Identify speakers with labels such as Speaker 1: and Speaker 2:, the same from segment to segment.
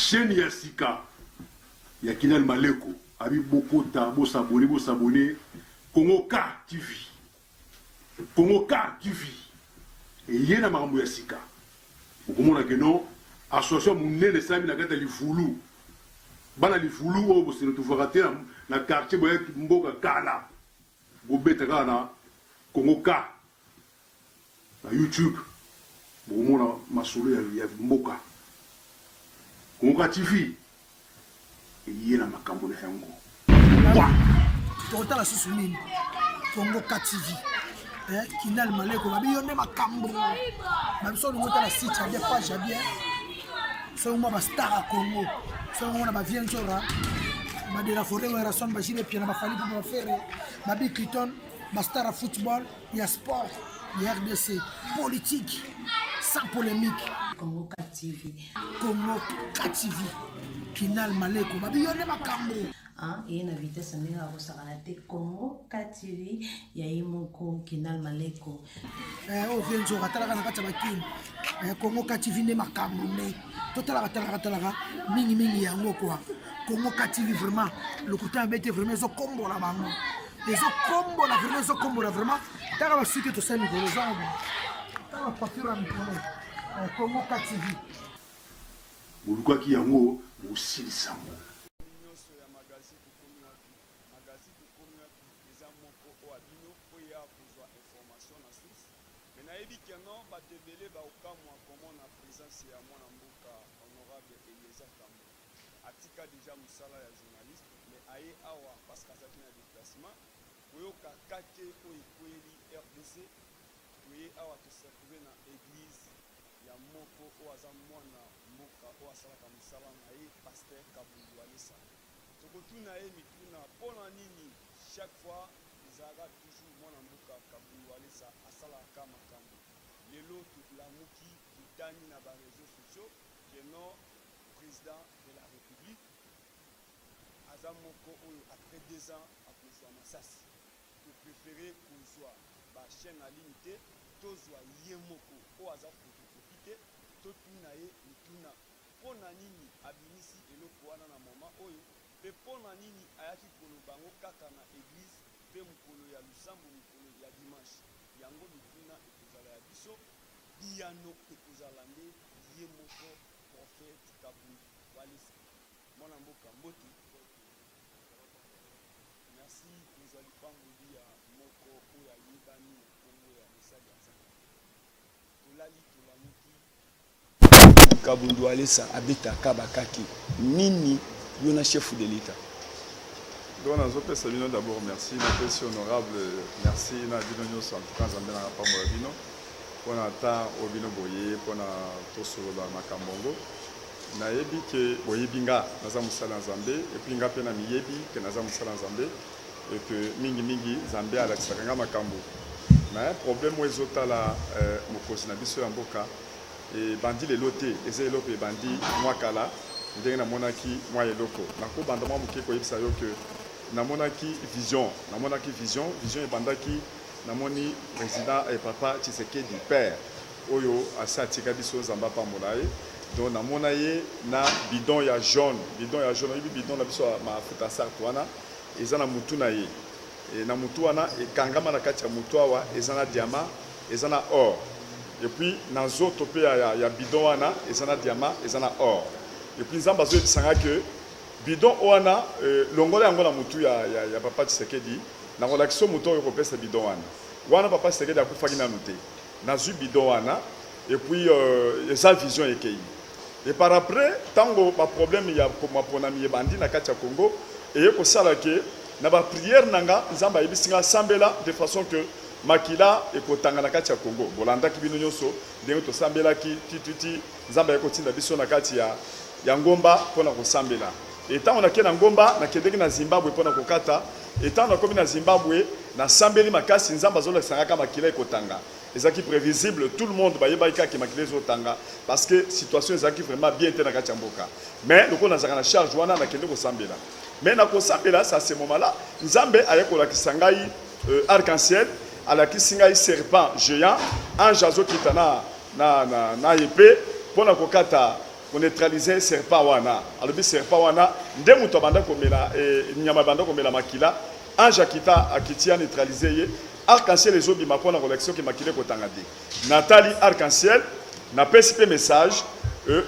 Speaker 1: chaîne ya sika ya Kinal Maleko abi bokota bo s'abonner Congo K TV. Congo K TV. Et yena makambo ya sika. Okomona ke non association munene sami na kata lifulu. Bana lifulu o bo se retrouver te na quartier boye mboka kala. Bo beta kana Congo K. Na YouTube. Okomona masolo ya mboka. Congo K TV. Et yena makambo na yango. Wa.
Speaker 2: Totala susumini. Congo K TV. Kinal Maleko babi yonde makambo babiso ngota la site ya page bien so mo ba star Congo so mo na ba vient chora ba de la forêt wa rason ba jile pia na ba fali ba faire babi Cliton ba star football ya sport ya RDC politique sans polémique
Speaker 3: Congo K TV
Speaker 2: Kinal Maleko babi yonde makambo
Speaker 3: et une vitesse à Rosaranate Congo K TV Yaimoko Kinal Maleko
Speaker 2: oh vient sur Ratalaga na kata bakin Congo K TV ne makambo ne totala mingi yango quoi Congo K TV vraiment le côté embêté vraiment zo combo la bango et zo combo la vraiment tara ba suite to sami ko zongo tara papira mikolo Congo K TV
Speaker 1: Uluka ki yango musili sango
Speaker 4: atika déjà musala ya journaliste mais aye awa parce que azaki na déplacement oyoka kake oyo ekweli RDC oye awa toserve na église ya moko oyo aza mwana mboka oyo asalaka mosala na ye paster Kabundu Alesa tokotuna ye mituna mpona nini chaque fois ezalaka toujours mwana mboka Kabundu Alesa asalaka makambo lelo tolamuki totani na baréseaux sociaux que non président de la République Azamoko après 2 ans à Kozwa Masasi to préférer Kozwa ba chaîne à limité tozwa yemoko o aza photocopie to tuna ye mituna pona nini abinisi eloko wana na moment oyo pe pona nini ayaki kolobango kaka na église pe mukolo ya lusambo mukolo ya dimanche yango mituna ekozala ya biso biyano ekozala nde yemoko prophète Kabundu Alesa mwana mboka mbote merci tozali pamboli ya moko oyo ayebani na Kongo ya misali ya Nzambe tolali tolamuki Kabundu Alesa abetaka bakaki nini yo na chef de l'état
Speaker 5: donc nazopesa bino d'abord merci napesi honorable merci na bino nyonso en tout cas Nzambe na pambola bino mpona ata oyo bino boye mpona tosolola makambo ngo nayebi ke boyebi nga naza mosala ya Nzambe epuis nga mpe na miyebi ke naza mosala ya Nzambe eke mingi Nzambe alakisaka nga makambo na problème oyo ezotala mokonzi na biso ya mboka ebandi lelo te eza eloko ebandi mwa kala ndenge namonaki mwa eloko nakobanda mwa moke koyebisa yo ke namonaki vision ebandaki namoni président papa Tshisekedi père oyo asi atika biso Nzambe apambola ye donc namona ye na bidon ya jaune oyebi bidon na biso mafuta sarte wana eza na mutu na ye na mutu wana ekangama na kati ya mutu awa eza na diamant eza na or epuis na nzoto mpe ya bidon wana eza na diamant eza na or epuis Nzambe azoyebisanga ke bidon wana longola yango na mutu ya papa Tshisekedi nakolakisa mutu oyo kopesa bidon wana papa Tshisekedi akufaki nanu te nazwi bidon wana epuis eza vision ekei et par après tango ba problème ya maponami ebandi na kati ya Congo eye kosala ke na ba prière nanga Nzambe ayebisinga sambela de façon que makila ekotanga na kati ya Congo bolandaki bino nyonso ndenge tosambelaki tititi Nzambe ayekotinda biso na kati ya ngomba mpona kosambela etango nakei na ngomba nakendeki na Zimbabwe mpona kokata etango nakomi na Zimbabwe nasambeli makasi Nzambe azolakisanga kaka makila ekotanga ezaki prévisible tout le monde bayebaki kaka makila ezotanga parce que situation ezaki vraiment bien te na kati ya mboka mais lokola nazalaka na charge wana nakende kosambela mais na kosambela ça ce moment là Nzambe ayekolakisa ngai arc-en-ciel alakisi ngai serpent géant ange azokita na épée mpona kokata pour neutraliser serpent wana. Alors bi serpent wana nde muto banda komela nyama banda komela makila ange akita akitia neutraliser ye arc-en-ciel les obi mapona collection qui makile kotanga de. Nathalie arc-en-ciel na PSP message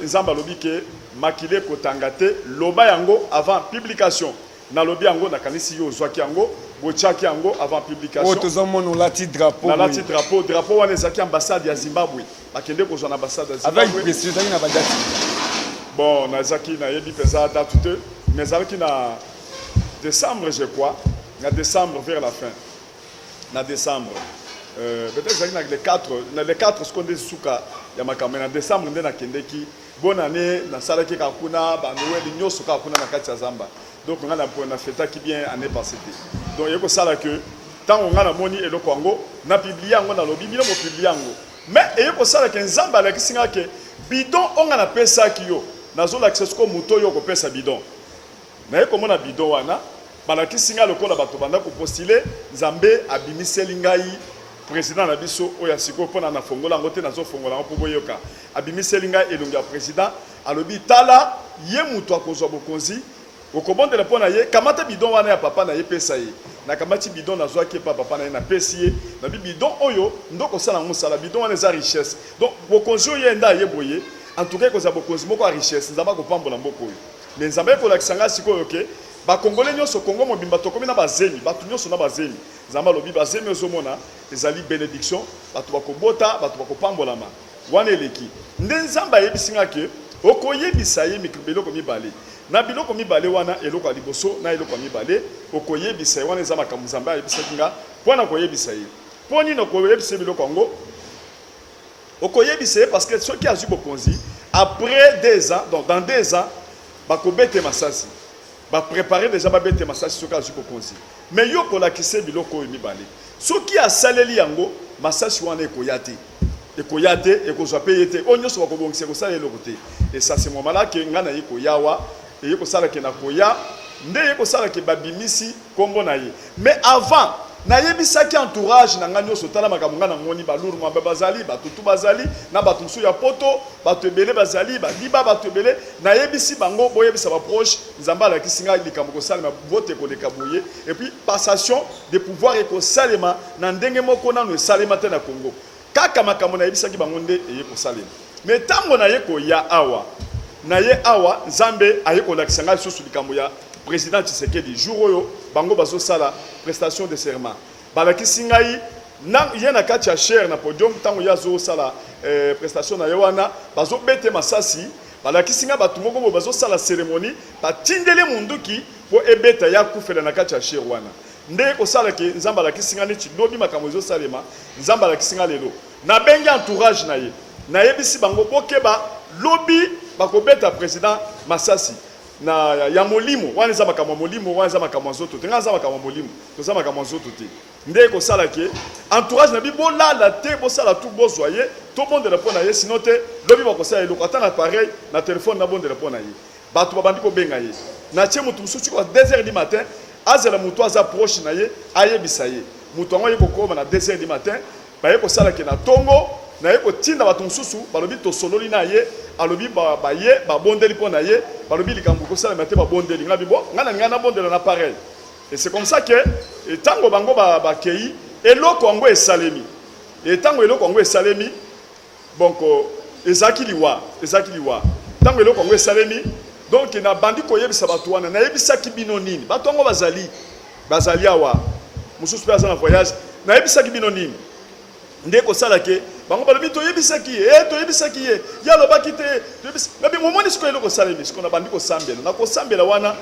Speaker 5: nzamba lobi ke makile kotanga te loba yango avant publication. Na lobi yango na kanisi yo zwaki yango bochaki yango avant publication.
Speaker 6: Oh tozomona lati drapeau.
Speaker 5: Na lati drapeau wana ezaki ambassade ya Zimbabwe. Bakende ko zona ambassade ya Zimbabwe.
Speaker 6: Avec président na badati.
Speaker 5: Bon, na zaki na yebi pesa date tout mais avec na décembre je crois, na décembre vers la fin. Na décembre peut-être zaki na les 4 secondes suka ya makamena décembre nde na kendeki bonne année na salaki kakuna ba noël nyoso kakuna na kati ya Zamba. Donc on a fait qui bien année passée. Donc il y a ça que tant on a moni et le Congo na publié on a lobby bien publié ngo. Mais il y a ça que Zamba la kisinga que bidon on a appelé ça qui yo na zo l'accès ko moto yo ko pesa bidon. Na ko mona bidon wana bala kisinga le ko la bato banda ko postuler Nzambe abimiseli ngai président na biso oya siko pona na fongola ngote na zo fongola ko boyoka abimiseli ngai elongi ya président alobi tala ye muto akozwa bokonzi okobonde le pona ye kamata bidon wana ya papa na ye pesa ye na kamati bidon na zwa ke papa na ye na pesi ye na bidon oyo ndoko sala musala bidon wana za richesse donc bokonzi ye nda ye boye en tout cas ko za bokonzi moko ya richesse nzamba ko pambola mboko oyo mais nzamba ko lakisanga siko yoke ba congolais nyonso Congo mobimba tokomi na bazemi batu nyonso na bazemi nzamba lobi bazemi ozomona ezali bénédiction batu bakobota batu bakopambolama wana eleki nde nzamba yebisinga ke okoyebisa ye mikibelo ko mibale na biloko mibale wana eloko ya liboso na eloko ya mibale okoyebisa ye wana eza makambo nzambe ayebisaki nga mpona koyebisa ye mpo nini okoyebisa ye biloko yango okoyebisa ye parce que soki azwi bokonzi après 2 ans donc dans 2 ans bakobete masasi bapréparer déjà babete masasi soki azwi bokonzi mais yo kolakisa ye biloko oyo mibale soki asaleli yango masasi wana ekoya te ekozwa mpe ye te oyo nyonso bakobongisa ekosala eloko te et ça c'est moment là ke nga na ye koyawa et ko sala ke na koya nde ye ko sala ke babimisi kombo na ye mais avant na yebisaki entourage na nga nyonso tala makambo nga na ngoni baluru mwa bazali batutu bazali na batu msu ya poto batu ebele bazali baliba batu ebele na yebisi bango boyebisa ba proche nzamba la kisinga likambo ko salema vote ko leka boye et puis passation de pouvoir et ko salema na ndenge moko na no salema te na Congo kaka makambo na yebisaki bango nde eye ko salema mais tango na ye ko ya awa na ye awa Nzambe aye ko lakisanga susu likambo ya président Tshisekedi jour oyo bango bazo sala prestation de serment balakisi ngai na ye na kati ya cher na podium tango ya zo sala prestation na yewana bazo bete masasi balakisi nga batu moko bazo sala cérémonie batindele munduki po ebeta ya kufela na kati ya cher wana nde ko sala ke Nzamba lakisi nga neti lobi makambo zo salema Nzamba lakisi nga lelo na bengi entourage na ye na yebisi bango bokeba lobi bakobeta président masasi na ya molimo wana za makambo molimo wana za makambo zoto te nga za makambo molimo to za makambo zoto te nde ko sala ke entourage na bi bolala te bosala tout bozoye to monde le pona ye sinon te lobi bakosala eloko atana pareil na téléphone na bonde le pona ye batu babandi ko benga ye na tie mutu mususu ko 2h du matin azela mutu aza proche na ye ayebisa ye mutu ngo ye ko koma na 2h du matin ba ye ko sala ke na tongo na ye ko tinda batu mususu balobi to sololi na ye alobi ba ye ba bondeli pona ye balobi likambo ko sala mate ba bondeli ngabi bo ngana bondela na pareil et c'est comme ça que tango bango ba kei eloko ngo esalemi et tango eloko ngo esalemi donc ezaki liwa tango eloko ngo esalemi donc na bandi ko yebisa batu wana na yebisa kibino nini batu ngo bazali awa mususu pe azana voyage na yebisa kibino nini nde ko sala ke bango balobi to yebisa ki ye ya lobaki te to yebisa ngabi momoni siko eloko salemi siko na bandi ko sambela na ko sambela wana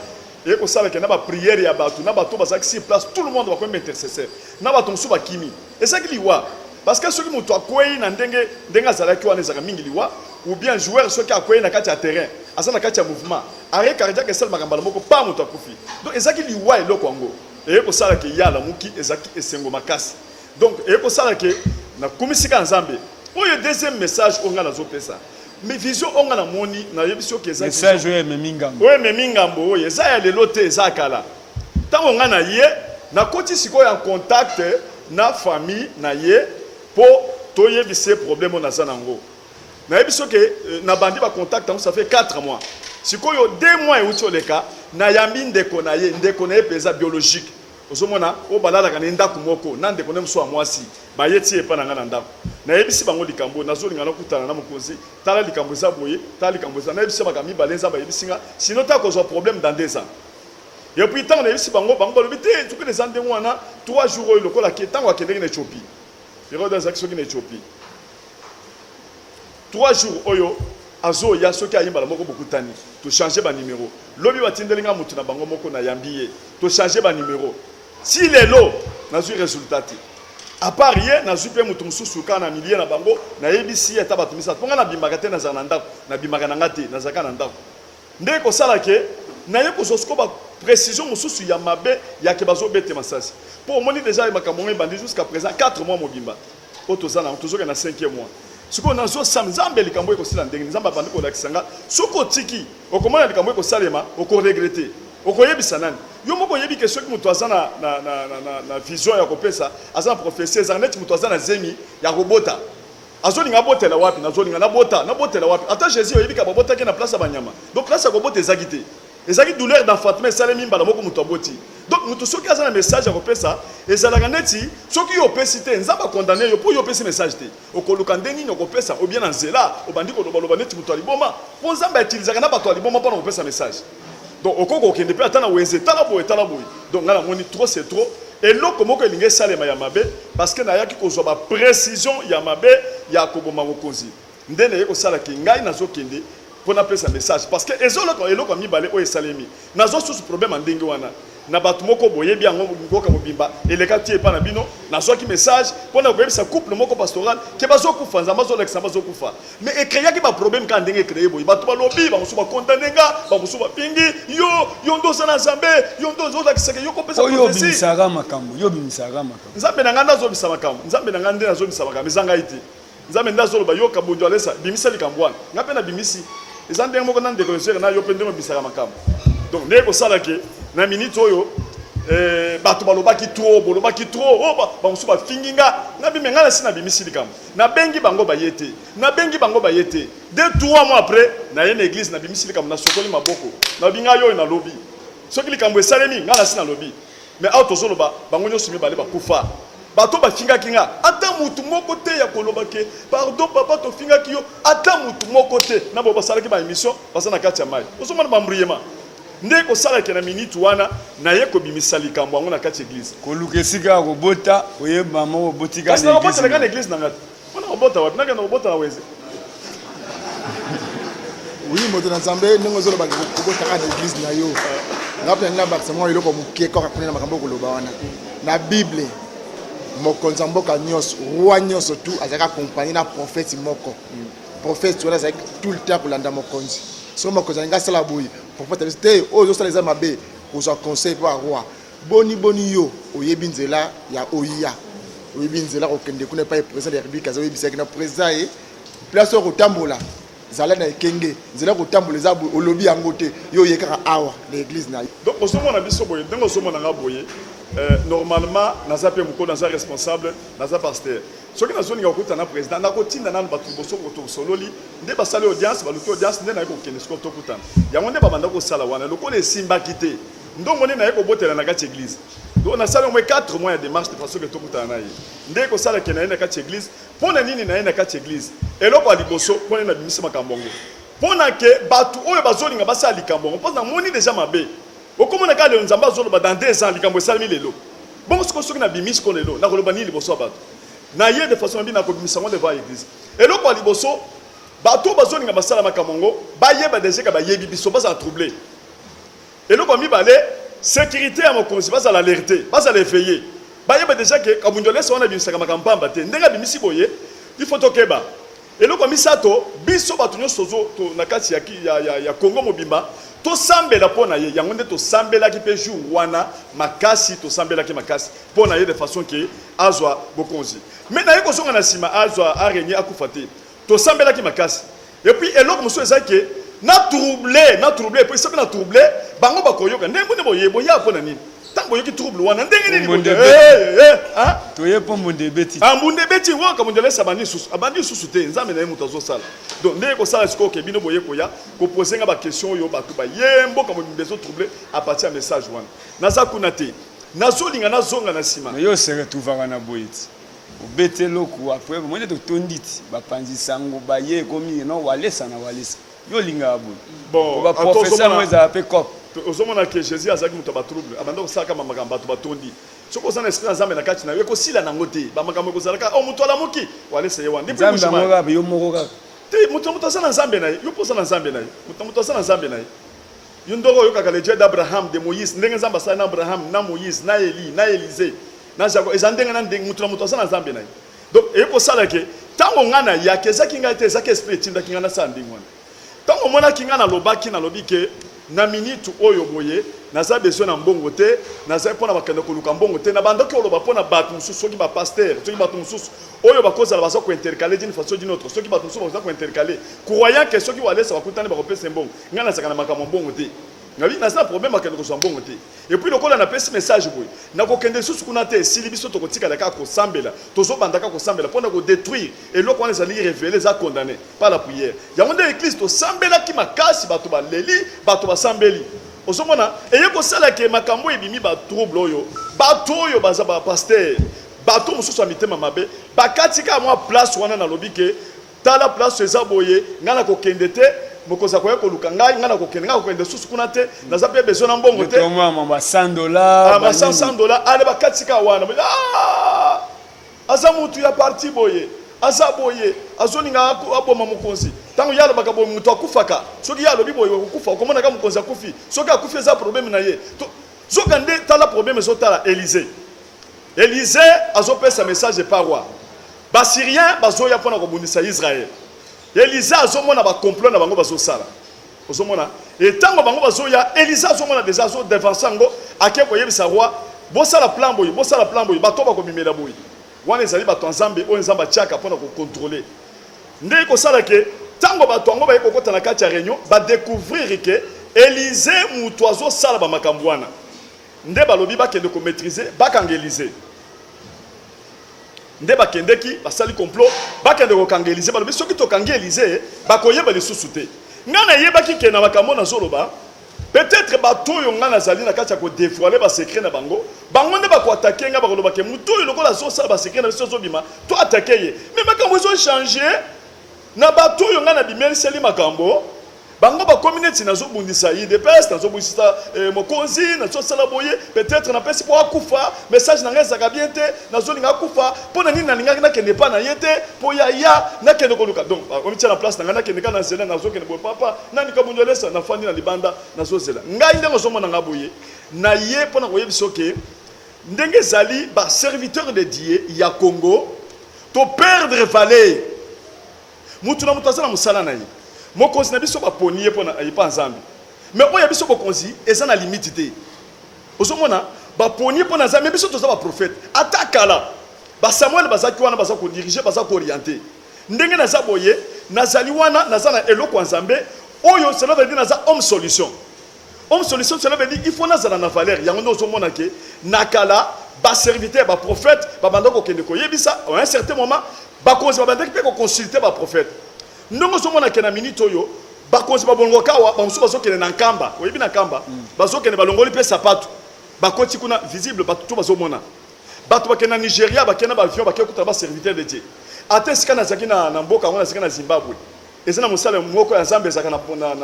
Speaker 5: et ko sala ke na ba prière ya batu na bato bazaki sur place tout le monde va comme intercesseur na bato nsu bakimi ezaki liwa parce que soki mutu akwei na ndenge azalaki wana ezaka mingi liwa ou bien joueur soki akwei na kati ya terrain asa na kati ya mouvement arrêt cardiaque esala makambo moko pa mutu akufi donc ezaki liwa eloko yango et ko sala ke yala muki ezaki esengo makasi donc et ko sala ke na komisika Nzambe oyo deuxième message onga na zopesa mais vision onga na moni na yebisio ke ezaki
Speaker 6: message oyo memingambo
Speaker 5: oyo eza ya lelo te eza kala tango nga na ye na koti siko ya contact na famille na ye po toyebise problème na zanango nayebi soke na bandi ba contact ça fait 4 mois sikoyo 2 mois euti oleka na yambi ndeko na ye pesa biologique ozomona o balala kana ndako moko na ndeko ne mso amwasi ba yeti epa na ngana ndako nayebi si bango likambo nazolinga na kutana na mokonzi tala likambo za boye tala likambo za nayebi si bakami balenza ba yebisinga sinon ta cause problème dans 2 ans. Et puis tant nayebi si bango balobi te tuki les ande wana 3 jours oyo lokola ke tango akendeki na Éthiopie période des actions na Éthiopie 3 jours oyo azo ya soki ayimba la moko bokutani to changer ba numéro lobi batindelinga mutu na bango moko na yambiye to changer ba numéro si lelo nazu résultat à part rien nazu pe mutu mususu kana milier na bango na yebisi eta batumisa ponga na bimbaka te na zananda na bimbaka na ngate na zaka na ndako nde ko sala ke na ye ko sosko ba précision mususu ya mabe ya ke bazo bete masasi pour moni déjà makambo bandi jusqu'à présent 4 mois mobimba otozana tozoka na 5e mois siko nazo samzambe likambo ekosila ndenge nzamba bandi ko lakisanga soko tiki okomona likambo ekosalema oko regretter okoyebisa nani yo moko yebi question ki mutu azana na vision ya kopesa azana professeur zanet mutu azana zemi ya robota azolinga botela wapi nazolinga na botela wapi ata Jésus yebi ka bota ke na place banyama donc place ya kobota ezakite ezaki douleur d'enfantement salemi mbala moko mutu aboti donc mutu soki azana message ya kopesa ezalaka neti soki yo pesi te nzamba condamner yo pour yo pesi message te okoluka ndeni no kopesa ou bien nzela obandi ko loba neti mutu aliboma po nzamba utilisaka na bato aliboma pour kopesa message donc okoko kende pe atana weze tala boy donc ngala moni trop c'est trop et loko moko elinge salema ya mabe parce que na yaki kozwa ba précision ya mabe ya koboma mokonzi ndene yeko sala ki ngai nazo kende pour na pesa message parce que eloko mibale o esalemi nazo sous problème ndenge wana na batu moko boye bien ngoka mobimba eleka tie pa na bino nazo ki message pour na koyebisa couple moko pastoral ke bazo kufa nzamba zo lexa bazo kufa mais ekreya ki ba problème ka ndenge créer boye batu balobi ba musuba kontanenga ba musuba pingi yo ndo sana zambe yo ndo zo lakiseke yo kopesa
Speaker 6: yo bimisaka makambo
Speaker 5: nzambe na nganda zo bisama makambo nzambe na nganda zo bisama makambo ezanga ite nzambe ndazo ba yo kabonjo alesa bimisa likambwana ngape na bimisi ezande moko na décoration na yo pende mo bisaka makambo donc neko sala ke na minute oyo bato balobaki trop oh ba musuba finginga na bimenga na sina bimisi likambo na bengi bango bayete 2-3 mois après na une église na bimisi likambo na sokoli maboko na binga yo na lobby soki likambo esalemi nga na sina lobby mais auto zoloba bango nyoso mibale bakufa bato bafinga kinga ata mutu moko te ya koloba ke pardon papa to finga kiyo ata mutu moko te na bo basala ki ba émission basa na kati ya mai osomana bambruyema ndeko sala ke na minute wana na ye ko bimisa likambo yango na kati église
Speaker 6: koluka esika kobota oyeba moko botika
Speaker 5: na église na église na ngati ona kobota wapi naka na kobota na weze
Speaker 7: oui moto na nzambe ndenge zolo ba kobota ka na église na yo ngapela na bakisa mo iloko mukie ko ka kuna makambo koloba wana na bible mokonza mboka nyos roi nyos tu azaka accompagner na prophète moko prophète wala azaka tout le temps kolanda mokonzi so mokonza nga sala boyi prophète te ozo sala za mabe ko conseil pour roi boni yo oyebi nzela ya oyiya oyebi nzela ko kende kuna pa président de la république azo yebisa na président e place ko tambola zala na ekenge nzela ko tambola za olobi yango te yo yeka awa l'église na
Speaker 5: donc osomona biso boye ndengo osomona nga boye normalement naza pe moko naza responsable naza pasteur soki nazolinga kokutana président nakotinda nanu bato liboso kotosololi nde basali audience baluki audience nde naye kokende siko tokutana yango nde babanda kosala wana lokola esimbaki te ndongo nde naye kobotela na kati église donc nasali au moins 4 mois ya démarche de façon que tokutana na ye nde kosala ke naye na kati église mpona nini naye na kati église eloko ya liboso mpona na bimisi makambo ngo mpona ke bato oyo bazolinga basala likambo ngo mposa namoni déjà mabe okomona ka lelo nzambe azoloba dans 2 ans likambo esalemi lelo bongo soki na bimisi ko lelo nakoloba nini liboso ya bato na ye de façon mbi nakobimisa ngo devant église eloko ya liboso bato bazolinga basala makambo ngo bayeba déjà ka bayebi biso bazala troublé eloko ya mibale sécurité ya mokonzi bazala alerté bazala effrayé bayeba déjà ke kabunjo lesa wana bimisaka makambo pamba te ndenge abimisi boye il faut tokeba eloko ya misato biso bato nyonso na kati ya Congo mobimba tosambela mpona ye yango nde tosambelaki mpe jour wana makasi tosambelaki makasi mpona ye de façon ke azwa bokonzi mais na ye kozonga na nsima azwa arenie akufa te tosambelaki makasi et puis eloko mosusu eza ke na trouble et puis soki na trouble bango bakoyoka ndenge nde boye boya mpona nini tango yoki trouble wana ndenge nini
Speaker 6: Mbonde
Speaker 5: hein
Speaker 6: toye po mbonde beti
Speaker 5: ambunde beti waka mondele sabani susu abandi susu te nzambe na muto zo sala donc ndenge ko sala siko ke bino boye koya ko poser nga ba question yo ba tuba yembo kamo mbezo trouble à partir message wana naza kuna te nazolinga nazonga na sima
Speaker 6: yo sere tuvaka na boyiti obete loku après moi to tonditi ba panzi sango ba ye komi no walesa na walesa yo linga abu
Speaker 5: bon
Speaker 6: ba professeur moi za pe cop
Speaker 5: ozomona ke Jésus azaki muto ba trouble abanda ko saka makambo to batondi soko sana esprit nzambe na kati na yo ko sila na ngote ba makambo ko zalaka o muto ala moki walesa ye wana ndipo
Speaker 6: nzambe mo yo moko ka
Speaker 5: te muto sana nzambe na yo posa na nzambe na yo muto sana nzambe na yo yundoko yo kaka le Dieu d'Abraham de Moïse ndenge nzamba sana na Abraham na Moïse na Eli na Élisée na Jacob ezandenge na ndenge muto sana nzambe na yo donc eko sala ke tango ngana ya kezaki ngai te zaki esprit tinda kinga na sanding wana tango mona kinga na lobaki na lobike na minute oyo boye naza besoin na mbongo te naza pona bakende koluka mbongo te na bandoki oloba pona batu mususu soki ba pasteur soki batu mususu oyo bakozala baza ko intercaler d'une façon d'une autre soki batu mususu baza ko intercaler croyant que soki walesa bakutane bakopesa mbongo ngana saka na makambo mbongo te ngabi naza problème bakende ko mbongo te et puis lokola na pesi message boye na ko kende susu kuna te sili biso to kotika ka ko sambela tozo bandaka ko sambela pona ko détruire et loko wana zali révéler za condamner par la prière yango nde église to sambela ki makasi batu ba leli batu ba sambeli osomona eye ko sala ke makambo ebimi ba trouble oyo bato oyo baza ba pasteur bato mususu amitema mabe bakatika mwa place wana na lobike tala place eza boye ngana ko kende te mokoza koya koluka ngai ngana ko kende ngana ko kende susu kuna te naza pe besoin na mbongo te
Speaker 6: to mwa mamba $100
Speaker 5: ba $100 ale bakatika wana aza mutu ya parti boye aza boye azoninga aboma mokonzi tango yalo bakabo mutu akufaka soki yalo biboye okufa komona ka mokonzi akufi soki akufi eza problème na ye zoka nde tala problème ezotala Élisée azopesa message par roi basyrien bazoya mpona kobundisa Israël Élisée azomona ba complot na bango bazosala ozomona etango bango bazoya Élisée azomona déjà azo devansango ake koyebisa roi bosala plan boye bato bakomimela boye wana ezali bato nzambe oyo nzambe atiaka mpona kocontrôler nde kosala ke tango bato yango baye kokota na kati ya réunion badécouvrir ke Élisée mutu azosala bamakambo wana nde balobi bakende komaîtriser bakanga Élisée nde bakendeki basali complot bakende kokanga Élisée balobi soki tokanga Élisée bakoyeba lisusu te nga nayebaki ke na makambo nazoloba peut-être bato oyo nga nazali na kati ya kodévoiler basekret na bango nde bakoatake nga bakoloba ke mutu oyo lokola azosala basekret na biso ezobima to atake ye mais makambo ezochange na bato oyo nga nabimeliseli makambo bango bakomi neti nazobundisa ye depese nazobundisa mokonzi nazosala boye peut-être napesi mpo akufa message na ngai ezaka bien te nazolinga akufa mpo na nini nalingaki nakende pa na ye te mpo ya nakende koluka donc omitia na place na ngai nakende ka na nzela nazokende boye papa nani kabundu elesa nafandi na libanda nazozela ngai ndenge ozomona nga boye na ye mpo na koyebisa oke ndenge ezali baserviteur de Dieu ya Congo to perdre valeur mutu na mutu aza na mosala na ye mokonzi na biso baponi ye pona ayipa nzambe mais oya biso bokonzi eza na limite te ozomona baponi pona nzambe biso toza ba prophète atakala ba Samuel bazaki wana baza ko diriger baza ko orienter ndenge naza boye nazali wana naza na eloko nzambe oyo cela veut dire naza homme solution cela veut dire il faut nazala na valeur yango ndo ozomona ke nakala ba serviteur ba prophète ba banda ko kende ko yebisa à un certain moment ba konzi ba banda ki pe ko consulter ba prophète ndongo somona ke na minute oyo bakonzi babolongo kawa bamusu bazokende na nkamba oyebi na nkamba bazokende balongoli pe sapato bakoti kuna visible bato bazomona bato bakende na Nigeria bakende ba avion bakekuta ba serviteur de Dieu ate sika na zaki na mboka ngona sika na Zimbabwe ezana musala moko ya Zambia zaka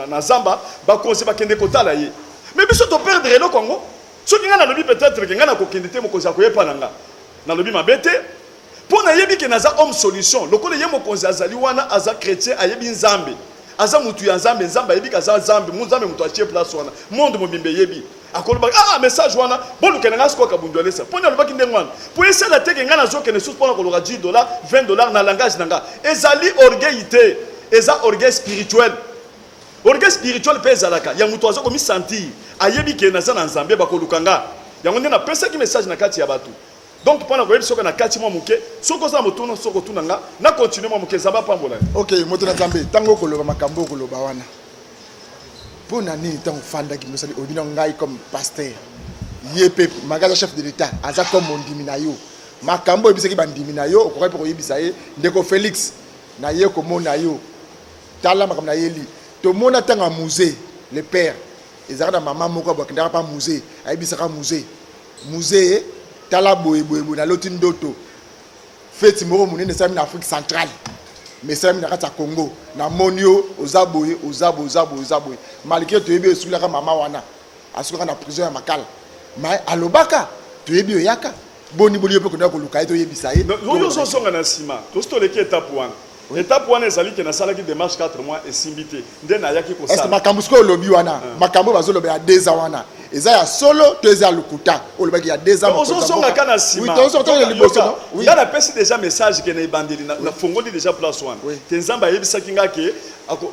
Speaker 5: na Zamba bakonzi bakende kotala ye mais biso to perdre eloko ngo soki nga na lobi peut-être ke nga na kokende te mokonzi akoyepa nanga na lobi mabete pour na yebi ke naza homme solution lokola ye mokonzi azali wana aza chrétien ayebi nzambe aza mutu ya nzambe nzambe ayebi kaza nzambe nzambe mutu achie place wana monde mobimbe yebi akoloba message wana boluka nga siko kabundu alesa pona lobaki ndengwana pour essayer la teke nga nazo kene sous pona koloka $10 $20 na langage nanga ezali orgueillité eza orgueil spirituel pe ezalaka ya mutu azo komi sentir ayebi ke naza na nzambe bakoluka nga yango nde na pesa ki message na kati ya batu. Donc pendant que soka na kati mo muke soko za motono soko tunanga na continuer mo muke zaba pambola.
Speaker 7: OK, moto na Nzambe tango koloba makambo koloba wana. Pona nini tango fanda ki mosali obino ngai comme pasteur Yepé magaza chef de l'état aza comme ondimi na yo makambo ebisaki bandimi na yo okokai pe koyebisa ye ndeko Félix na ye komona yo tala makambo na yeli to mona tanga musée le père ezaka na mama moko bakendaka pa musée ayebisaka musée tala boye na loti ndoto feti moko munene sami na Afrique centrale mais sami na kati ya Congo na monio ozaboye malgré to yebi esulaka mama wana asukaka na prison ya Makala mais alobaka to yebi oyaka boni boli pe kona ko luka to yebisa ye
Speaker 5: yo so songa na sima to sto leki étape 1 étape 1 ezali ke na salaki démarche 4 mois esimbité nde na yaki ko sala
Speaker 7: est-ce makambo sko lobi wana makambo bazoloba ya 2 ans wana eza ya solo to eza lukuta olobaki ya 2 ans
Speaker 5: so songa kana sima
Speaker 7: oui to so to le liboso no
Speaker 5: oui ya na pesi déjà message ke na ibandeli na fongoli déjà place 1 te nzamba yebisaki ngake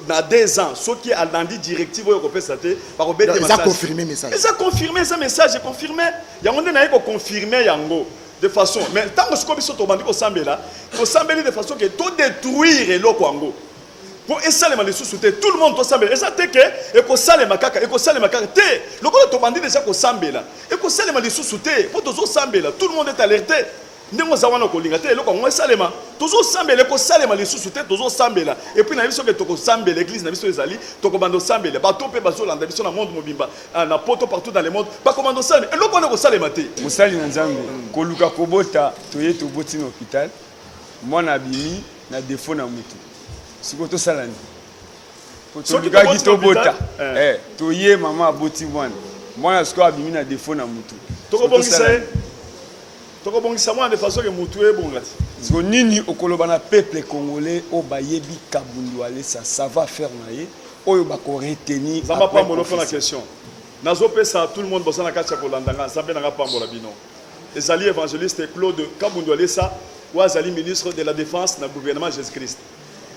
Speaker 5: na 2 ans soki alandi directive oyo kopesa te ba ko bete message ça confirmer ça message confirmé yango nde na yeko confirmer yango de façon mais tant que ce qu'on biso to bandi ko sambela de façon que tout détruire eloko yango pour esalema les sous tout le monde to sambela eza te ke ekosalema kaka te lokolo to bandi déjà ko sambela ekosalema les sous te pour tozo sambela tout le monde est alerté ndenge zawana ko linga te eloko ngo esalema tozo sambela ekosalema les sous te tozo sambela et puis na biso ke to ko sambela l'église na biso ezali to ko bando sambela ba to pe bazolanda biso na monde mobimba na poto partout dans le monde ba komando sambela eloko ngo salema te
Speaker 6: musali na nzambe koluka kobota toye to boti na hôpital mwana bimi na défaut na mutu siko to salani koluka ki to bota toye mama aboti mwana siko abimi na défaut na mutu
Speaker 5: to ko bongisa toko bongisa mwana de façon que mutu ebongati
Speaker 6: siko nini okoloba na peuple congolais o bayebi kabundu alesa ça va faire naye oyo ba ko retenir
Speaker 5: zamba pambola fona question nazo pesa tout le monde bosana kacha kolandanga nzambe nanga pambola bino ezali évangéliste Claude Kabundu alesa wa azali ministre de la défense na gouvernement Jésus-Christ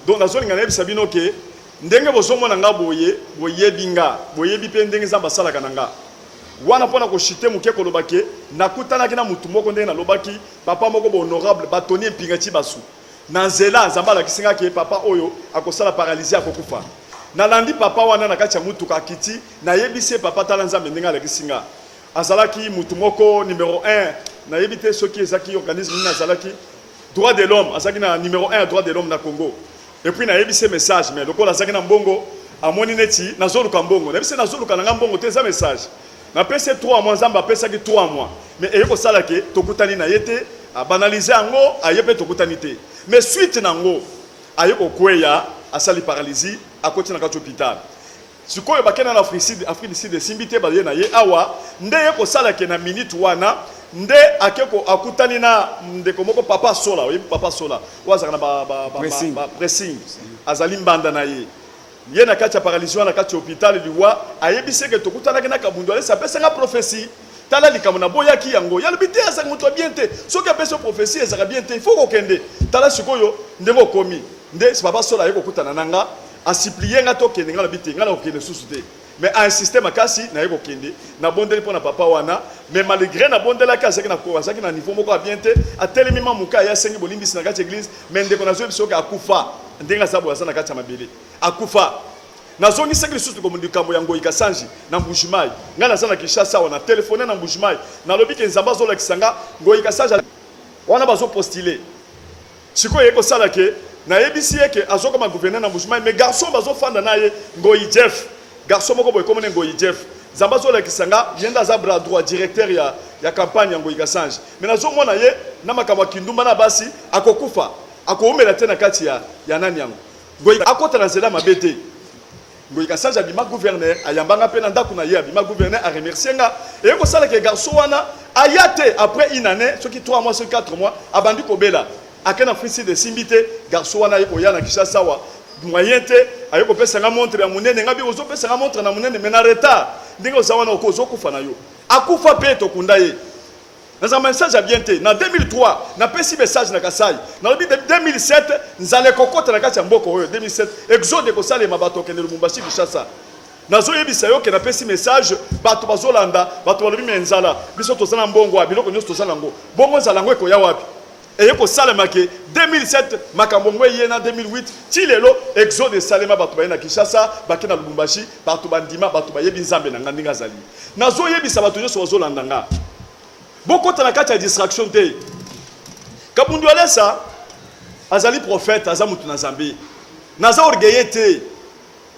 Speaker 5: donc nazo linga na sabino ke ndenge bozomona nga boyebi pe ndenge zamba sala kananga wana pona ko chite muke ko lobake nakutana kina mutu moko ndenge na lobaki papa moko bo honorable batoni mpingati basu na nzela nzamba la kisinga ke papa oyo akosala paralysie akokufa na landi papa wana na kati ya mutu ka kiti na yebise papa tala nzambe ndenge la kisinga azalaki mutu moko numéro 1 na yebite soki ezaki organisme na azalaki droit de l'homme azaki na numéro 1 droit de l'homme na Congo et puis na yebise message mais lokola azaki na mbongo amoni neti nazoluka mbongo na yebise nazoluka na mbongo te za message na pese 3 mois nzamba pesa ki 3 mois mais eyeko sala ke tokutani na yete a banaliser ngo ayepe tokutani te mais suite nango ayeko kweya asali paralysie akoti na kati hôpital sikoyo bakena na Afrique du Sud simbite ba ye na ye awa nde yeko sala ke na minute wana nde akeko akutani na ndeko moko papa sola papa sola wazaka na ba pressing azali mbanda na ye ye na kati ya paralysie na kati ya hôpital liwa ayebise ke tokutana na kabundu ale ça pesa nga prophétie tala likambo na boyaki yango ya lobité azaka mutu bien te soki apesa prophétie ezaka bien te il faut kokende tala sikoyo ndenge komi nde papa sola yeko kutana nanga asiplier nga to kende nga lobité nga na kokende susu te mais a insisté makasi na yeko kende na bondeli pona papa wana mais malgré na bondela ka azaki na ko azaki na niveau moko bien te atelemi mamuka ya sengi bolimbisi na kati église mais ndeko na zo biso ka akufa ndenga sabu azana kati ya mabele akufa nazongi sekli susu ko mundikambo yango ikasanji na mbushimai nga nazana Kinshasa wana téléphoner na mbushimai na lobi ke nzamba zo la kisanga ngo ikasanji wana bazo postuler siko yeko sala ke na yebisi yeke azoko ma gouverneur na mbushimai mais garçon bazo fanda na ye ngo Jeff garçon moko boy komone ngo Jeff nzamba zo la kisanga yenda za bras droit directeur ya campagne yango ikasanji mais nazo mona ye na makamwa kindumba na basi akokufa akoumela tena kati ya nani yango ngoyi akota na zela mabete ngoyi kasanja bima gouverneur ayambanga pe na ndako na ye bima gouverneur a remercier nga et ko sala ke garçon wana ayate après une année soki 3 mois sur 4 mois abandi kobela akena frisi de simbite garçon wana yeko yana Kinshasa wa moyen te ayeko pesa nga montre ya munene ngabi ozo pesa nga montre na munene mais na retard ndingo zawana okozo kufa na yo akufa pe to kunda ye. Dans un message à bien té. En 2003, na pesi message na Kasai. Dans le 2007, nzale kokota na kati ya mboko oyo 2007, exode ko sale mabato kende Lubumbashi Kinshasa. Nazo yebisa yo ke na pesi message bato bazolanda, bato balobi menzala. Biso tozana mbongo wa biloko nyonso tozana ngo. Bongo nzala ngo eko ya wapi? Et pour Salema que 2007 makambongwe yena 2008 tilelo exode Salema batu bayena Kinshasa bakena Lubumbashi batu bandima batu bayebi nzambe na ngandinga zali nazo yebisa batu nyoso bazolandanga bokota na kati ya distraction te kabundu alesa azali prophète aza mutu na Zambie naza orgueillé te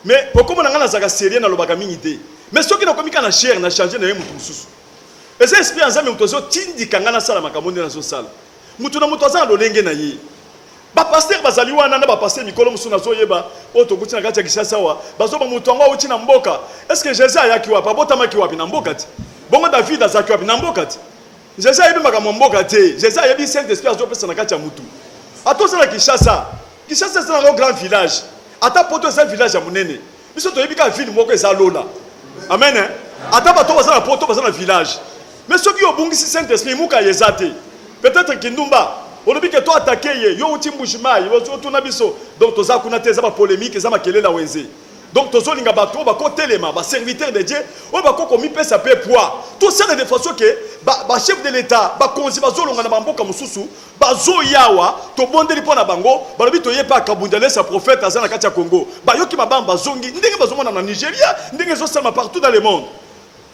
Speaker 5: mais pokoma na ngana zaka sérieux na lobaka mingi te mais soki na komika na chair na changer na ye mutu mususu eza esprit ya Nzambe mutu zo tindika ngana sala makamonde na zo sala mutu na mutu aza lolenge na ye ba pasteur bazali wana na ba pasteur mikolo musu na zo yeba oto kuti na kati ya Kinshasa wa bazo ba mutu anga uti na mboka est-ce que Jésus ayaki wapi abotama ki wapi na mboka ti bongo David azaki wapi na mboka ti Jésus ayebi makambo mboka te Jésus ayebi Saint Esprit azo pesa na kati ya mutu atoza na Kinshasa c'est un grand village ata poto c'est un village ya munene biso to yebika ville moko eza lola amen ata bato baza na poto baza na village mais soki obungisi Saint Esprit muka yezate peut-être kindumba olobi ke to attaquer ye yo uti mbushima yo tuna biso donc toza kuna te za ba polémique za makelela wenze donc tozo linga bato ba ko telema ba serviteur de Dieu o ba ko komi pesa pe poids tout ça de façon que ba chef de l'état ba konzi ba zolonga na bamboka mususu ba zo yawa to bondeli pona bango ba lobi to yepa kabundele sa prophète azana kati ya Congo ba yoki mabamba zongi ndenge bazomona na Nigeria ndenge zo salma partout dans le monde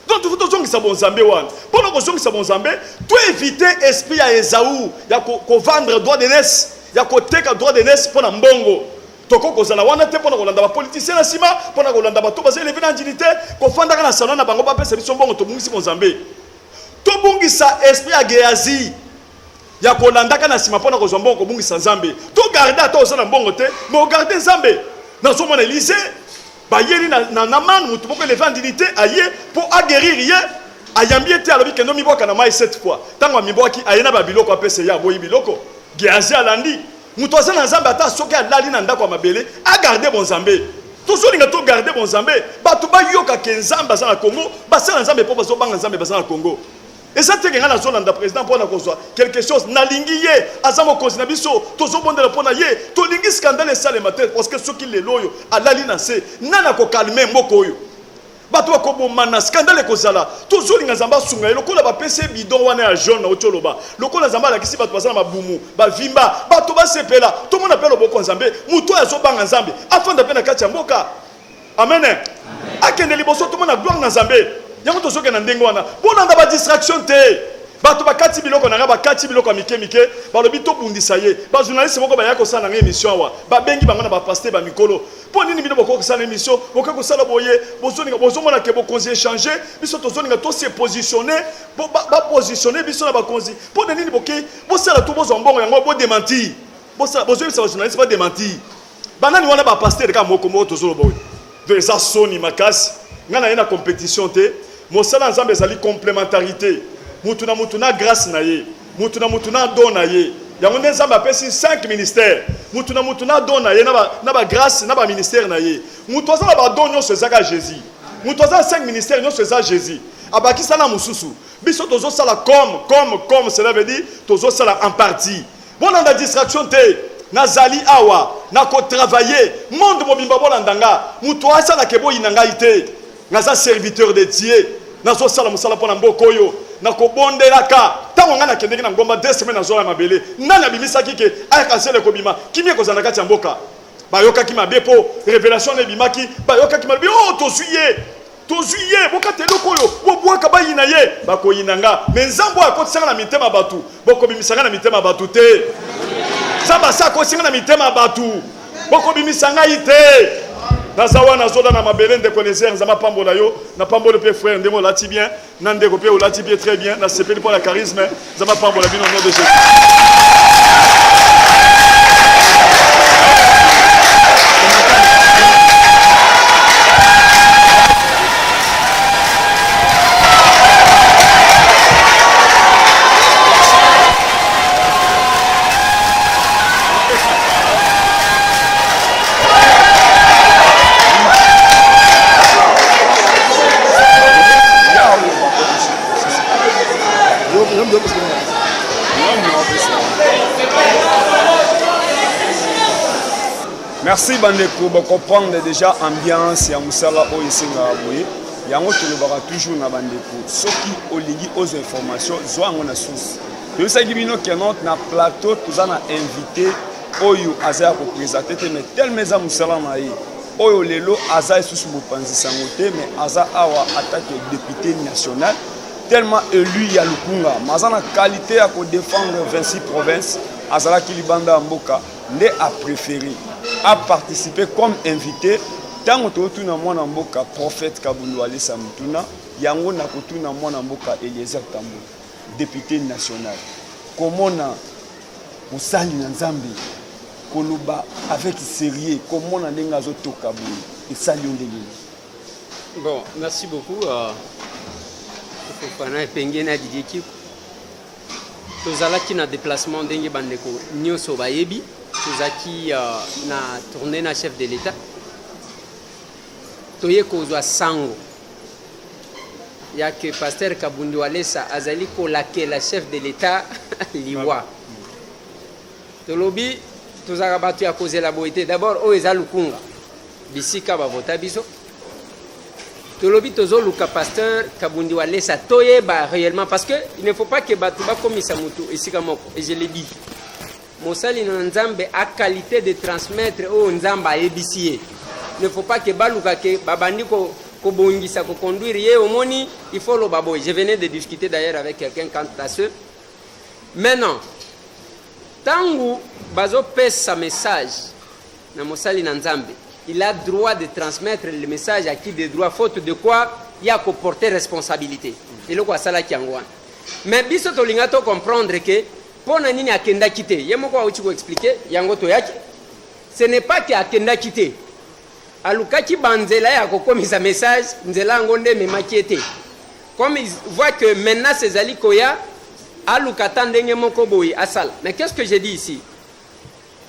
Speaker 5: donc tout to zongi sa bon Zambé wan pona ko zongi sa bon Zambé to éviter esprit ya Esaü ya ko vendre droit de naissance ya ko teka droit de naissance pona mbongo toko kozala wana te pona kolanda ba politicien na sima pona kolanda ba to baza levé na dignité ko fanda kana salon na bango ba pesa biso mbongo to bungisi Mozambique to bungisa esprit ya Geazi ya kolanda kana sima pona kozwa mbongo ko bungisa Nzambe to garder to osala mbongo te mais garder Nzambe na so mona Élysée ba yeli na man mutu poko levé na dignité aye pour aguerrir ye ayambi te alobi kendo miboka na mai 7 fois tango miboki ayena ba biloko apesa ya boyi biloko Geazi alandi mutu aza na Nzambe ata soki alali na ndako ya mabele agarde bon Nzambe tozolinga to garde bon Nzambe bato bayoka ke Nzambe aza na Congo basala Nzambe po bazobanga Nzambe baza na Congo eza te kenga na zolanda président mpona kozwa quelque chose nalingi ye aza mokonzi na biso tozobondela mpona ye tolingi scandale esalema te parce que soki lelo oyo alali na se nana kokalme moko oyo bato bakoboma na scandale ekozala tozolinga Nzambe asunga ye lokola bapese bidon wana ya jaune na oti oloba lokola Nzambe alakisi bato baza na mabumu bavimba bato basepela tomona mpe loboko Nzambe mutu oyo azobanga Nzambe afanda mpe na kati ya mboka amen akende liboso tomona gloire na Nzambe yango tozoke na ndenge wana bolanda ba distraction te bato bakati biloko na bakati biloko mike mike balobi to bundisa ye ba journaliste moko ba yako sana na émission wa ba bengi bango na ba pasteur ba mikolo po nini bino boko sana émission boko sala boye bozoninga bozomona ke bokonzi échanger biso tozoninga to se positionner ba positionner biso na ba konzi po nini boke bo sala to bozo mbongo yango bo démentir bo sala bozo sa journaliste ba démentir banani wana ba pasteur ka moko moko tozolo boye de ça soni makasi ngana ina compétition te mosala Nzambe ezali complémentarité mutu na grâce na ye mutu na don na ye yango nde Nzambe apesi 5 ministères mutu na don na ye na ba grâce na ba ministère na ye mutu aza na ba don nyonso ezaka Jésus mutu aza 5 ministères nyonso eza Jésus abakisa na mususu biso tozosala comme cela veut dire tozosala en partie bolanda distraction te nazali awa na ko travailler monde mobimba bolandanga mutu asala ke boyina ngai te naza serviteur de Dieu nazo sala musala pona mboko yo nakobondelaka tango ngana kendeki na ngomba 2 semaines nazo ya mabele nani abimisaki ke aya kansele kobima kimie kozana kati ya mboka bayoka ki mabe po révélation ne bimaki bayoka ki mabe oh tozuye boka teloko yo bobwaka bayina ye bakoyinanga mais Nzambo akotisanga na mitema batu bokobimisanga na mitema batu te Nzambe sa akotisanga na mitema batu bokobimisanga ite nazawa nazoda na mabele ndeko nezer Nzambe pambola yo na pambola pe frère ndemo lati bien na ndeko pe lati bien très bien na sepeli pour la charisme Nzambe pambola bino au nom de Jésus.
Speaker 6: Merci bandeko ba comprendre déjà ambiance ya musala o isinga boye yango tolobaka toujours na bandeko soki olingi aux informations zo ngo na source toyebisaki bino kenot na plateau toza na invité oyo aza ya koprésente te mais telema eza mosala na ye oyo lelo aza esusu mopanzi sango te mais aza awa atake député national tellement élu ya lukunga maza na qualité ya kodéfendre 26 provinces azalaki libanda ya mboka nde apréféré aparticiper comme invité ntango totuna mwana mboka prophète Kabundu Alesa Mutuna yango na kotuna mwana mboka Eliezer Tambo député national komona mosali na nzambe koloba avec sérieux komona ndenge azotoka boye esali yo ndenge.
Speaker 8: Bon, merci beaucoup. Fofana Pengé na Didier Kiko. Tozalaki na déplacement ndenge bandeko nyonso bayebi. Tozaki na tournée na chef de l'État. Toye kozwa sango. Ya que pasteur Kabundu Alesa azali kolake la chef de l'État liwa. Tolobi tozaka batu ya kozela boite d'abord o eza lukunga. Bisika ba vota biso. Tolobi tozo luka pasteur Kabundu Alesa toyeba réellement parce que il ne faut pas que batu ba komisa mutu esika moko et je l'ai dit. Mosali na nzambe a qualité de transmettre o nzamba ebisiye. Il ne faut pas que baluka ke babandi ko bongisa ko conduire ye omoni il faut le baboy. Je venais de discuter d'ailleurs avec quelqu'un quant à ce. Maintenant tangu bazo pesa message na mosali na nzambe il a droit de transmettre le message à qui de droit faute de quoi il y a qu'à porter responsabilité et le quoi ça là qui angwa mais biso to linga to comprendre que pona nini akenda kité yemo kwa uchi ko expliquer yango to yaki ce n'est pas que akenda kité alukaki banzela ya kokomisa message nzela ngonde memakiete comme il voit que maintenant ces alikoya alukata ndenge moko boyi asala. Mais qu'est-ce que j'ai dit ici?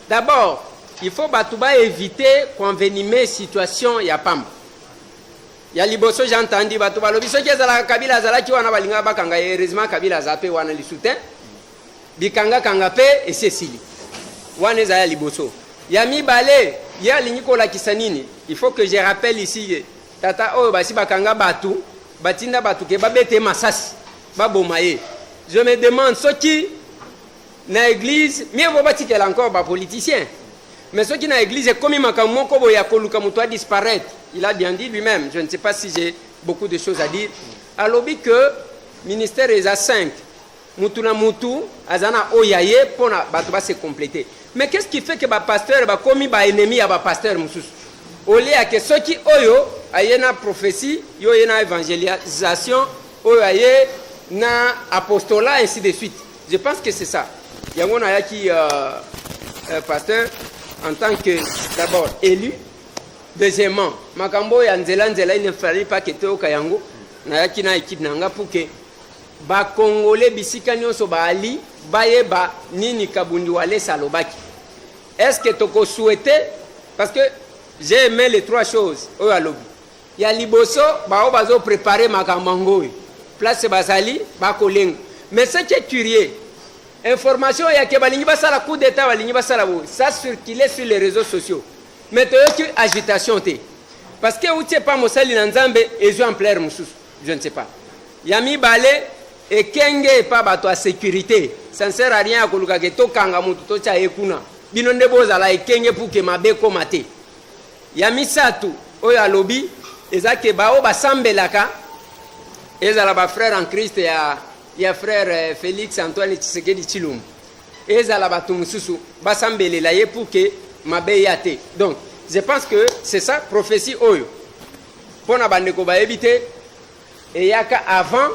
Speaker 8: D'abord il faut batuba éviter convenimer situation ya pamba ya liboso. J'ai entendu batuba lobi soki ezala kabila azala ki wana balinga bakanga heureusement kabila azape wana li soutien bikanga kanga pe et Cécile wana ezala liboso ya mibale ya linyiko la kisanini. Il faut que je rappelle ici tata oyo basi bakanga batu batinda batu ke babete masasi babomaye. Je me demande ce qui na église mieux vaut bâtir qu'elle encore ba politicien. Mais ce qui na église est comme makamoko boya koluka muto a disparaître. Il a bien dit lui-même. Je ne sais pas si j'ai beaucoup de choses à dire. Alobi que ministère est à 5. Mutuna mutu azana oyaye pour batu ba se compléter. Mais qu'est-ce qui fait que ba pasteur ba komi ba ennemi ya ba pasteur mususu? Au lieu que ceux qui oyo ayena prophétie, yo yena évangélisation, oyo aye na apostolat ainsi de suite. Je pense que c'est ça. Yango na yaki pasteur en tant que d'abord élu, deuxièmement makambo ya nzela il ne fallait pas que toka yango na yaki na équipe nanga pour que ba congolais bisika nyonso ba ali bayeba nini Kabundu Alesa lobaki. Est-ce que toko souhaiter parce que j'ai aimé les trois choses oyo alobi. Ya liboso ba o bazo préparer makambo place bazali ba kolenga. Mais ce qui est curieux, information ya ke balingi basala coup d'état balingi basala bo ça circulait sur les réseaux sociaux. Mais tu agitation té parce que ou pas mosali na nzambe ezo en plaire mususu je ne sais pas. Yami balé et kenge pas bato à sécurité. Ça ne sert à rien ko luka ke to kanga mutu to cha ekuna. Bino nde bozala e kenge pour que mabe ko maté. Yami satu oyo alobi ezake bao basambelaka ezala ba frère en Christ ya frère Félix Antoine Tshisekedi Tshilombo ezala batu mususu basambelela ye pour que mabe yate. Donc je pense que c'est ça prophétie oyo pona bandeko ba éviter et yaka avant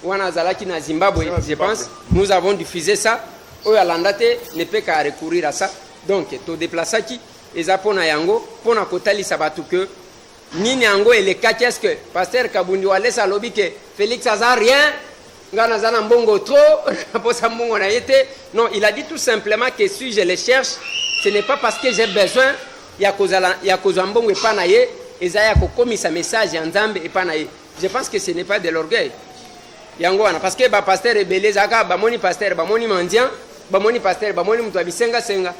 Speaker 8: wana zalaki na Zimbabwe. Je pense nous avons diffusé ça oyo alandate ne peut qu'à recourir à ça. Donc to déplaçaki eza pona yango pona kotalisa batu que nini yango et le cas qu'est-ce que pasteur Kabundu Alesa lobi que Félix aza rien ngana zana mbongo trop posa mbongo na yete. Non, il a dit tout simplement que si je les cherche ce n'est pas parce que j'ai besoin ya kozwa mbongo epa na ye eza ya kokomisa message ya nzambe epa na ye. Je pense que ce n'est pas de l'orgueil yango wana parce que ba pasteur ebele zaka bamoni pasteur bamoni mendiant bamoni pasteur bamoni mutu abisenga senga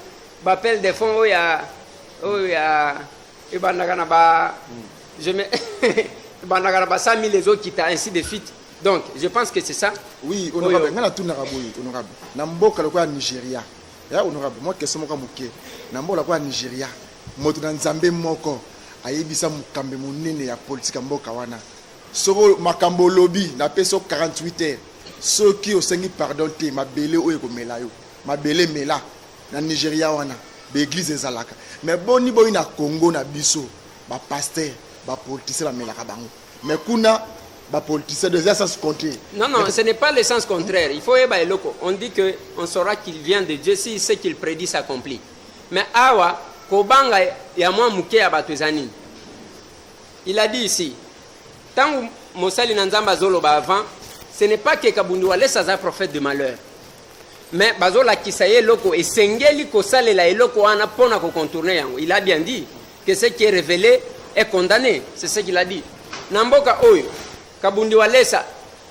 Speaker 8: bapel des fonds oya ebandaka na ba je me ebandaka na ba 100 000 les autres qui t'a ainsi de suite. Donc je pense que c'est ça.
Speaker 7: Oui, honorable. Ngana tout naraboui, honorable. Namboka le quoi Nigeria. Ya honorable. Moi question moka muke. Namboka le quoi Nigeria. Moto na Nzambe moko. Ayebisa mukambe munene ya politique mboka wana. Soko makambo lobby na peso 48 heures. Ceux qui au sengi pardon te mabele oyo ko melayo. Mabele mela na Nigeria wana. Be église ezalaka. Mais boni boyi na Congo na biso. Ba pasteur, ba politicien la melaka bango. Mais kuna ba politicien de sens contraire. Non,
Speaker 8: non, ce n'est pas le sens contraire. Il faut eba eloko. On dit que on saura qu'il vient de Dieu si ce qu'il prédit s'accomplit. Mais awa kobanga ya mwa muke ya batwezani. Il a dit ici, tant Mosali Nanzamba Zoloba avant, ce n'est pas que Kabundiwale saza prophète de malheur. Mais Bazola Kisaye Loko et Sengeli Kosale la Eloko ana pona ko contourner yango. Il a bien dit que ce qui est révélé est condamné. C'est ce qu'il a dit. Namboka Oyo, Kabundiwale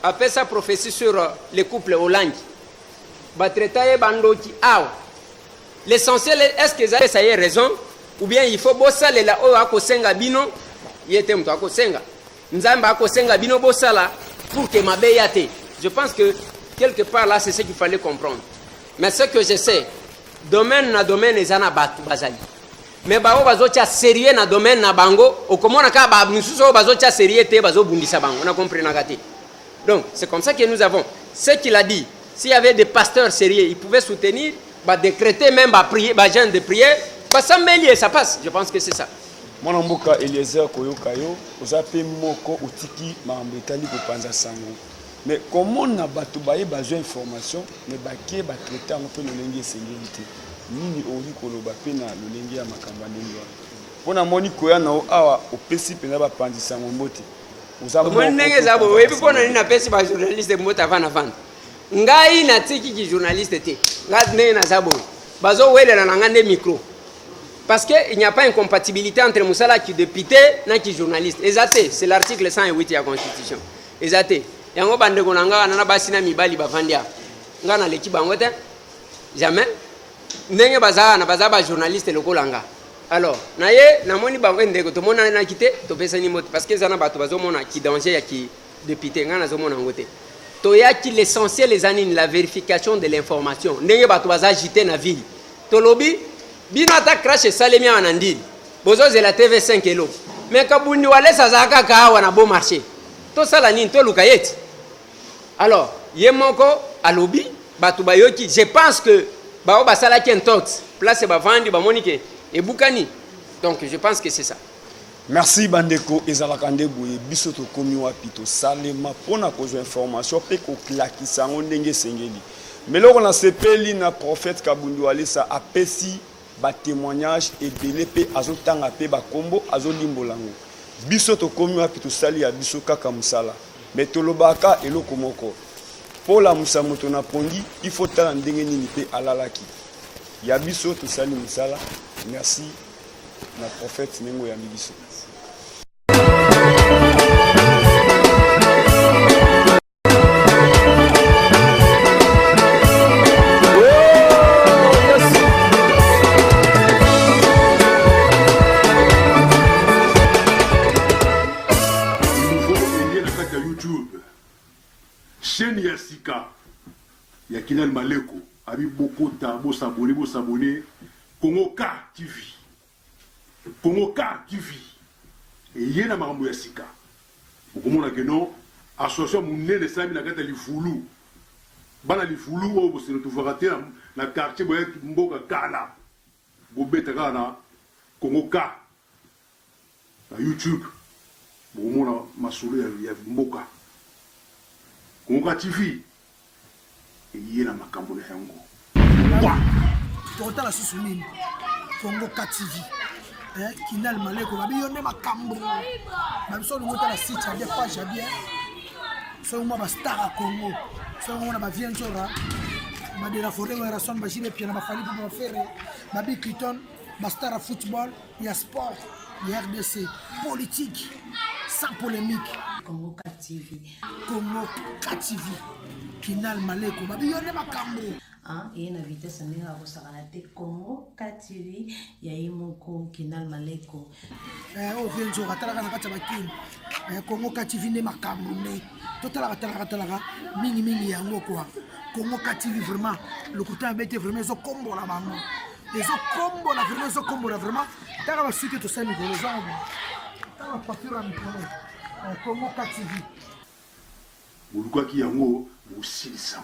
Speaker 8: a fait sa prophétie sur les couples Hollande. Batretaye Bandoki Awa. L'essentiel est-ce que ça y est raison ou bien il faut bosale la Oyo Akosenga Bino, yete mto Akosenga. Nzamba Akosenga Bino bosala pour que ma beyate. Je pense que quelque part là, c'est ce qu'il fallait comprendre. Mais ce que je sais, domaine na domaine ezana batu bazali. Mais bao bazocha sérieux na domaine na bango, okomona ka ba misuso bazocha sérieux te bazo bundisa bango. On a compris na gâté. Donc, c'est comme ça que nous avons ce qu'il a dit. S'il y avait des pasteurs sérieux, ils pouvaient soutenir, bah décréter même bah prier, bah genre de prière, bah ça mêler, ça passe. Je pense que c'est ça.
Speaker 6: Mon mboka Eliezer Koyokayo, ozape moko utiki mambetali ko panza sango. Mais comment on a besoin d'informations, mais baké ba traiter un peu le lingue sécurité. Nini ori koloba pena le lingue ya makamba ndwa. Pona moni koya na awa opesi pena ba pandisa mbote.
Speaker 8: Moni ndenge zabo webi pona nini na pesi ba journaliste mbote avant. Ngai na tiki ki journaliste te. Ngai ndenge na zabo. Bazo wele na ngande micro. Parce qu'il n'y a pas incompatibilité entre Moussala qui est député et qui est journaliste. Exacté, c'est l'article 108 de la Constitution. Exacté. Yango bande konanga nana basina mibali bavandia. Ngana l'équipe bangote. Jamais. Ndenge baza na baza ba journaliste lokolanga. Alors, naye namoni bango ndeko to mona na kité to pesa ni moto parce que zana bato bazo mona ki danger ya ki député ngana zo mona ngote. To ya ki l'essentiel les anines la vérification de l'information. Ndenge bato baza agité na ville. To lobi bino ata crash salemi anandini. Bozo zela TV5 elo. Mais Kabundiwale sazaka ka wana bon marché. To sala nini to lukayeti. Alors, yemoko alobi batu bayoki, je pense que bao basala ki entot place ba vandi ba monike et bukani. Donc je pense que c'est ça.
Speaker 6: Merci bandeko ezalaka ndeboye biso to komi wapi to salema pona kozwa information pe ko klakisa ndenge sengeli. Mais là on a sepeli na prophète Kabundiwale sa apesi ba témoignage et belépé azotanga pe ba kombo azolimbolango. Biso to komi wapi to sali ya biso kaka musala. Mais tolobaka eloko moko. Pour la musamoto na pondi, il faut tala ndenge nini pe alalaki. Ya biso to sali musala. Merci na prophète Nengo ya biso.
Speaker 1: Chaîne Yassika, Yakinal Maleko, Abi Bokota, Bosabone, Kongoka TV. Kongoka TV. Et Yena Marambo Yassika. Comment on a que non, association Mouné de Sami Nagata Lifoulou. Bana Lifoulou, vous se retrouvera dans le quartier Mboka Kala. Bobeta Gana, Kongoka. À YouTube. Bon, on a Masoulé, il y a Mboka. Kongoka TV yena makambo na yango
Speaker 2: totala susu nini Kongoka TV Kinal Maleko babi yonde makambo babiso ngota na site ya page bien so mo ba star à Congo so mo na ba vienzora ba de la forêt wa rason ba jile pia na ba fali ba faire babi Cliton ba star à football ya sport ya RDC politique sans polémique.
Speaker 3: Kongoka TV.
Speaker 2: Kongoka TV. Kinal Maleko. Babi yone makambo.
Speaker 3: ye na vitesse ndenge akosakana te Congo 4 TV ya ye moko Kinal Maleko
Speaker 2: oyo vie nzoka atalaka na kati ya bakini Congo 4 TV nde makambo nde totalaka mingimingi yango kwa Congo 4 TV vraiment lokuta abete vraiment ezokombola bango ezokombola vraiment taka basuki tosala mikolo ezango taka papiro ya mikolo Congo 4 TV
Speaker 1: molukaki yango mosilisa